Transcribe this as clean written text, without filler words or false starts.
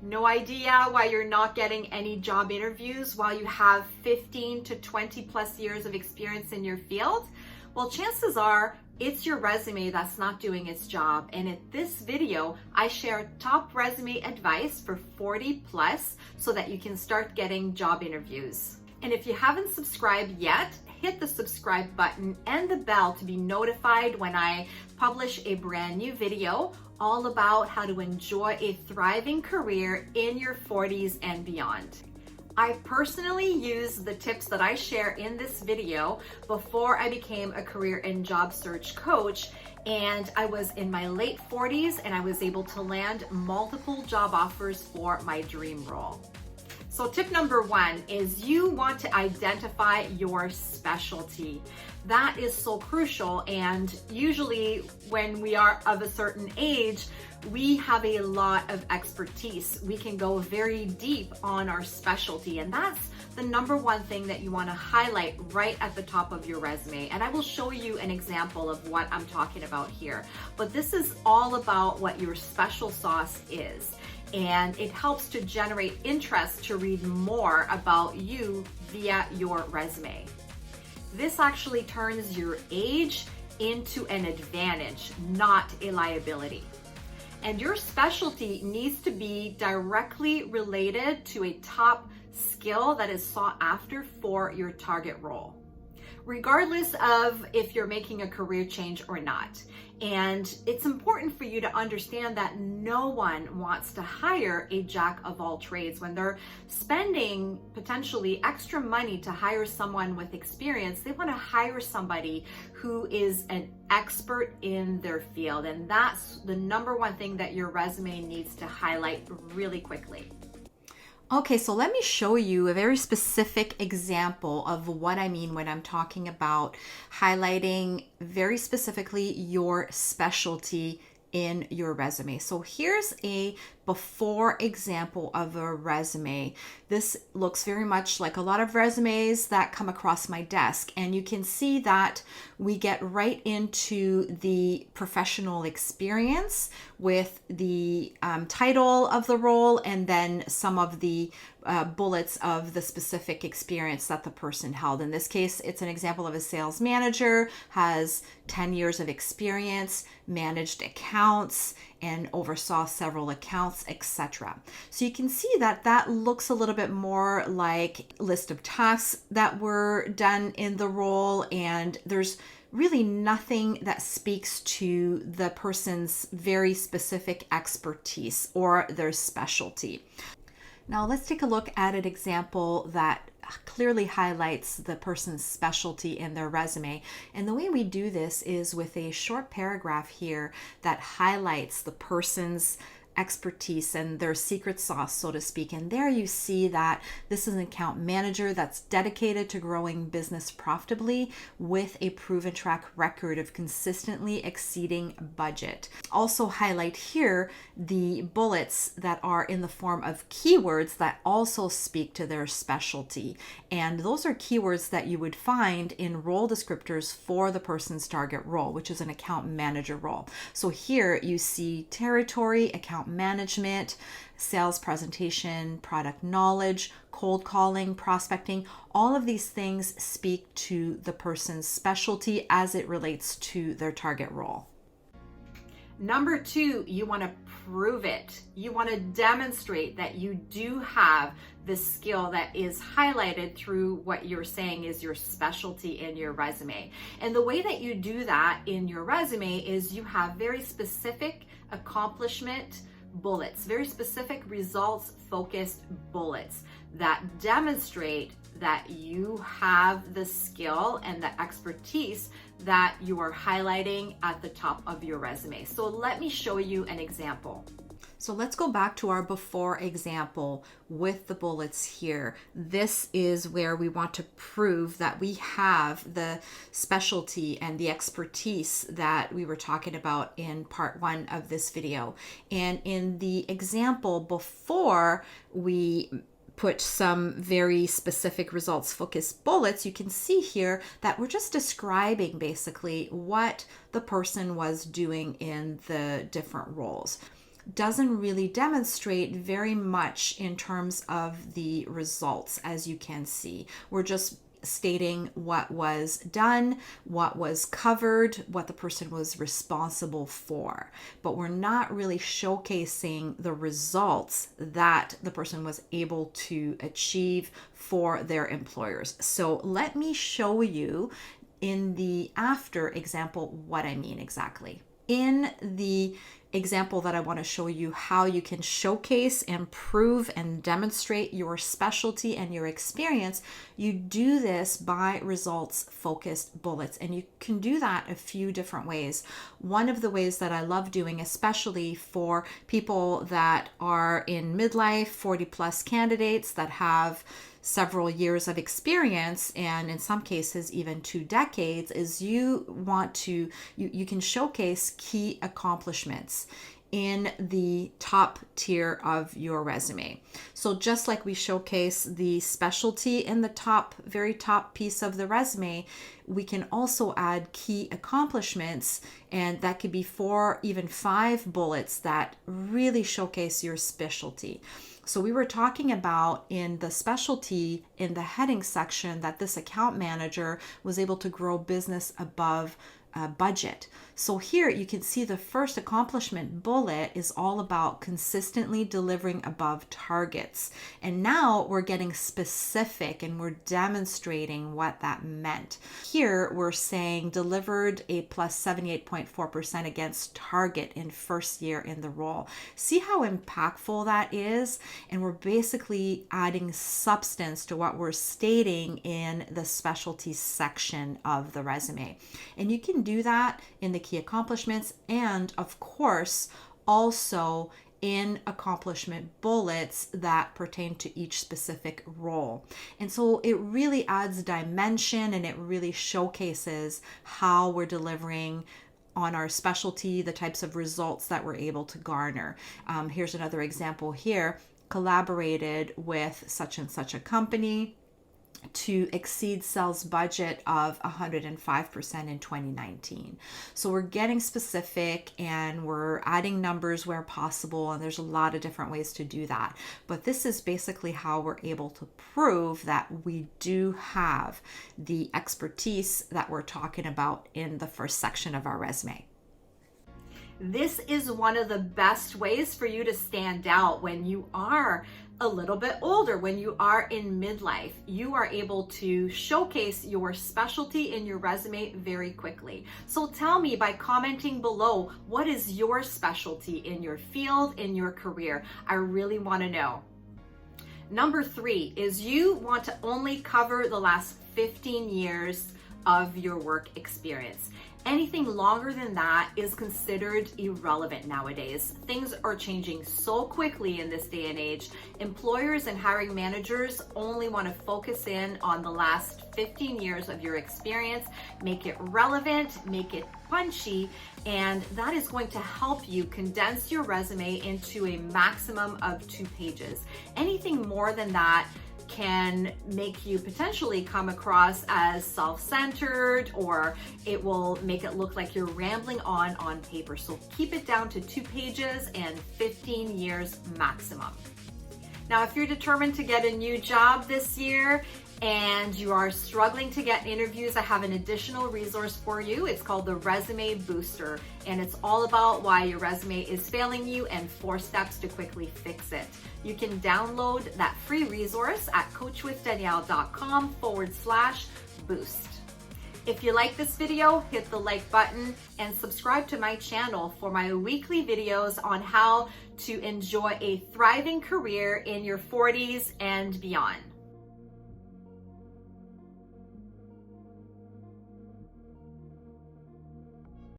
No idea why you're not getting any job interviews while you have 15 to 20 plus years of experience in your field? Well, chances are it's your resume that's not doing its job. And in this video, I share top resume advice for 40 plus so that you can start getting job interviews. And if you haven't subscribed yet, hit the subscribe button and the bell to be notified when I publish a brand new video all about how to enjoy a thriving career in your 40s and beyond. I personally use the tips that I share in this video before I became a career and job search coach, and I was in my late 40s and I was able to land multiple job offers for my dream role. So tip number one is you want to identify your specialty. That is so crucial, and usually when we are of a certain age, we have a lot of expertise. We can go very deep on our specialty, and that's the number one thing that you want to highlight right at the top of your resume. And I will show you an example of what I'm talking about here. But this is all about what your special sauce is. And it helps to generate interest to read more about you via your resume. This actually turns your age into an advantage, not a liability. And your specialty needs to be directly related to a top skill that is sought after for your target role, regardless of if you're making a career change or not. And it's important for you to understand that no one wants to hire a jack of all trades. When they're spending potentially extra money to hire someone with experience, they want to hire somebody who is an expert in their field. And that's the number one thing that your resume needs to highlight really quickly. Okay, so let me show you a very specific example of what I mean when I'm talking about highlighting very specifically your specialty in your resume. So here's a before example of a resume. This looks very much like a lot of resumes that come across my desk, and you can see that we get right into the professional experience with the title of the role and then some of the bullets of the specific experience that the person held. In this case, it's an example of a sales manager, has 10 years of experience, managed accounts, and oversaw several accounts, etc. So you can see that that looks a little bit more like a list of tasks that were done in the role, and there's really nothing that speaks to the person's very specific expertise or their specialty. Now let's take a look at an example that clearly highlights the person's specialty in their resume. And the way we do this is with a short paragraph here that highlights the person's expertise and their secret sauce, so to speak. And there you see that this is an account manager that's dedicated to growing business profitably with a proven track record of consistently exceeding budget. Also highlight here the bullets that are in the form of keywords that also speak to their specialty. And those are keywords that you would find in role descriptors for the person's target role, which is an account manager role. So here you see territory, account management, sales presentation, product knowledge, cold calling, prospecting. All of these things speak to the person's specialty as it relates to their target role. Number two, you want to prove it. You want to demonstrate that you do have the skill that is highlighted through what you're saying is your specialty in your resume. And the way that you do that in your resume is you have very specific accomplishment bullets, very specific results focused bullets that demonstrate that you have the skill and the expertise that you are highlighting at the top of your resume. So let me show you an example. So let's go back to our before example with the bullets here. This is where we want to prove that we have the specialty and the expertise that we were talking about in part one of this video. And in the example before we put some very specific results focused bullets, you can see here that we're just describing basically what the person was doing in the different roles. doesn't really demonstrate very much in terms of the results, as you can see. We're just stating what was done, what was covered, what the person was responsible for. But we're not really showcasing the results that the person was able to achieve for their employers. So let me show you in the after example what I mean exactly. In the example that I want to show you how you can showcase and prove and demonstrate your specialty and your experience, you do this by results focused bullets. And you can do that a few different ways. One of the ways that I love doing, especially for people that are in midlife, 40 plus candidates that have several years of experience, and in some cases even 2 decades, is you can showcase key accomplishments in the top tier of your resume. So just like we showcase the specialty in the very top piece of the resume, we can also add key accomplishments, and that could be 4, even 5 bullets that really showcase your specialty. So we were talking about in the specialty, in the heading section, that this account manager was able to grow business above budget. So here you can see the first accomplishment bullet is all about consistently delivering above targets. And now we're getting specific and we're demonstrating what that meant. Here we're saying delivered a plus 78.4% against target in first year in the role. See how impactful that is? And we're basically adding substance to what we're stating in the specialty section of the resume. And you can do that in the key accomplishments, and of course also in accomplishment bullets that pertain to each specific role. And so it really adds dimension, and it really showcases how we're delivering on our specialty, the types of results that we're able to garner. Here's another example here. Collaborated with such and such a company to exceed sales budget of 105% in 2019. So we're getting specific and we're adding numbers where possible, and there's a lot of different ways to do that. But this is basically how we're able to prove that we do have the expertise that we're talking about in the first section of our resume. This is one of the best ways for you to stand out when you are a little bit older, when you are in midlife. You are able to showcase your specialty in your resume very quickly. So tell me by commenting below, what is your specialty in your field, in your career? I really want to know. Number 3 is you want to only cover the last 15 years of your work experience. Anything longer than that is considered irrelevant nowadays. Things are changing so quickly in this day and age. Employers and hiring managers only want to focus in on the last 15 years of your experience, make it relevant, make it punchy, and that is going to help you condense your resume into a maximum of 2 pages. Anything more than that can make you potentially come across as self-centered, or it will make it look like you're rambling on paper. So keep it down to 2 pages and 15 years maximum. Now, if you're determined to get a new job this year and you are struggling to get interviews, I have an additional resource for you. It's called the Resume Booster, and it's all about why your resume is failing you and 4 steps to quickly fix it. You can download that free resource at coachwithdanielle.com/boost. If you like this video, hit the like button and subscribe to my channel for my weekly videos on how to enjoy a thriving career in your 40s and beyond.